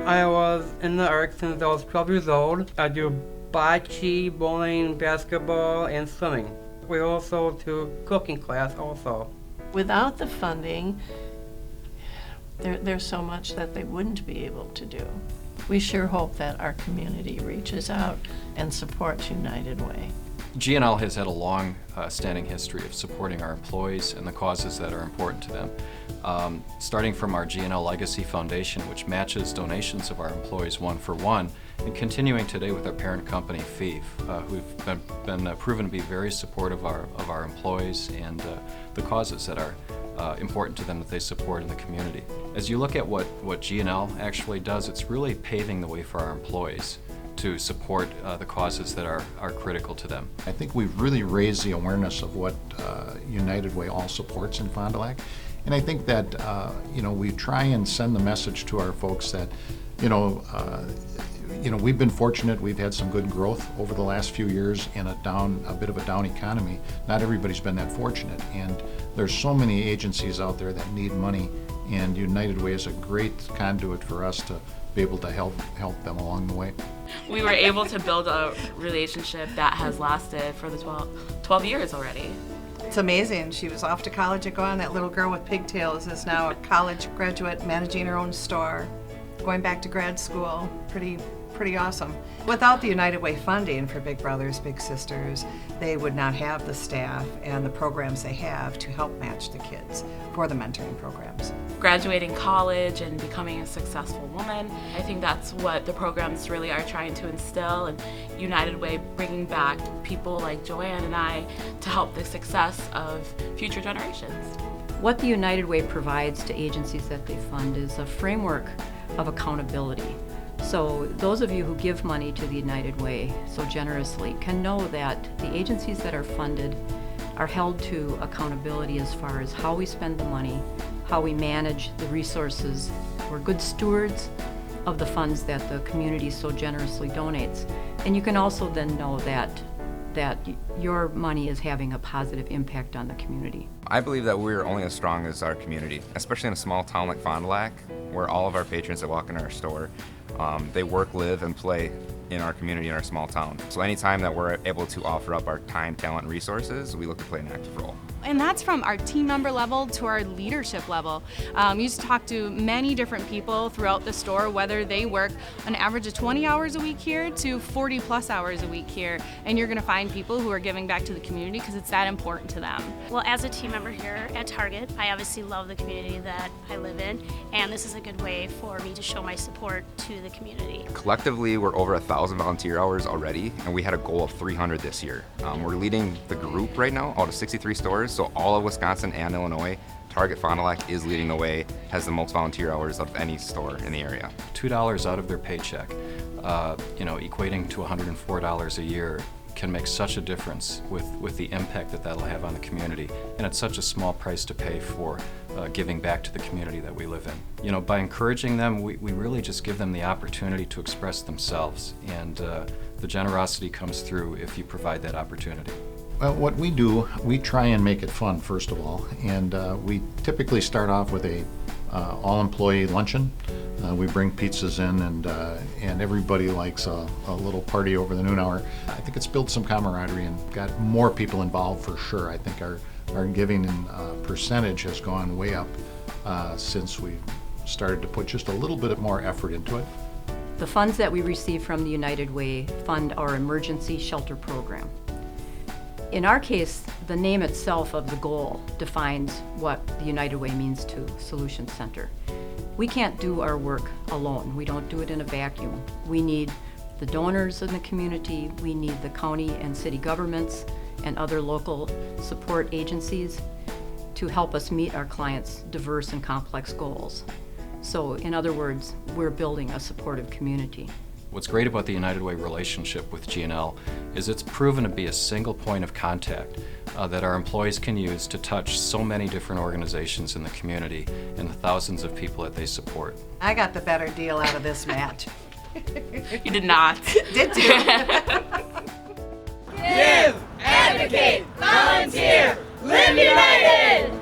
I was in the arts since I was 12 years old. I do bocce, bowling, basketball, and swimming. We also do cooking class also. Without the funding, there's so much that they wouldn't be able to do. We sure hope that our community reaches out and supports United Way. GNL has had a long standing history of supporting our employees and the causes that are important to them. Starting from our GNL Legacy Foundation, which matches donations of our employees 1-for-1, and continuing today with our parent company, FEEF, who've been proven to be very supportive of our employees and the causes that are important to them that they support in the community. As you look at what GNL actually does, it's really paving the way for our employees to support the causes that are critical to them. I think we've really raised the awareness of what United Way all supports in Fond du Lac. And I think that we try and send the message to our folks that we've been fortunate. We've had some good growth over the last few years in a bit of a down economy. Not everybody's been that fortunate, and there's so many agencies out there that need money, and United Way is a great conduit for us to be able to help them along the way. We were able to build a relationship that has lasted for the 12 years already. It's amazing. She was off to college at Gone. That little girl with pigtails is now a college graduate managing her own store, going back to grad school. Pretty awesome. Without the United Way funding for Big Brothers Big Sisters, they would not have the staff and the programs they have to help match the kids for the mentoring programs. Graduating college and becoming a successful woman, I think that's what the programs really are trying to instill, and United Way bringing back people like Joanne and I to help the success of future generations. What the United Way provides to agencies that they fund is a framework of accountability. So those of you who give money to the United Way so generously can know that the agencies that are funded are held to accountability as far as how we spend the money, how we manage the resources. We're good stewards of the funds that the community so generously donates. And you can also then know that your money is having a positive impact on the community. I believe that we're only as strong as our community, especially in a small town like Fond du Lac, where all of our patrons that walk in our store, they work, live, and play in our community, in our small town. So anytime that we're able to offer up our time, talent, and resources, we look to play an active role. And that's from our team member level to our leadership level. You just talk to many different people throughout the store, whether they work an average of 20 hours a week here to 40 plus hours a week here. And you're gonna find people who are giving back to the community because it's that important to them. Well, as a team member here at Target, I obviously love the community that I live in, and this is a good way for me to show my support to the community. Collectively, we're over 1,000 volunteer hours already, and we had a goal of 300 this year. We're leading the group right now out of 63 stores, so all of Wisconsin and Illinois. Target Fond du Lac is leading the way, has the most volunteer hours of any store in the area. $2 out of their paycheck, equating to $104 a year, can make such a difference with the impact that'll have on the community. And it's such a small price to pay for giving back to the community that we live in. By encouraging them, we really just give them the opportunity to express themselves, and the generosity comes through if you provide that opportunity. Well, what we do, we try and make it fun, first of all, and we typically start off with a all-employee luncheon. We bring pizzas in, and everybody likes a little party over the noon hour. I think it's built some camaraderie and got more people involved for sure. I think our giving percentage has gone way up since we started to put just a little bit more effort into it. The funds that we receive from the United Way fund our emergency shelter program. In our case, the name itself of the goal defines what the United Way means to Solutions Center. We can't do our work alone. We don't do it in a vacuum. We need the donors in the community, we need the county and city governments and other local support agencies to help us meet our clients' diverse and complex goals. So in other words, we're building a supportive community. What's great about the United Way relationship with GNL is it's proven to be a single point of contact that our employees can use to touch so many different organizations in the community and the thousands of people that they support. I got the better deal out of this match. You did not. Did you? Give, advocate, volunteer, live united!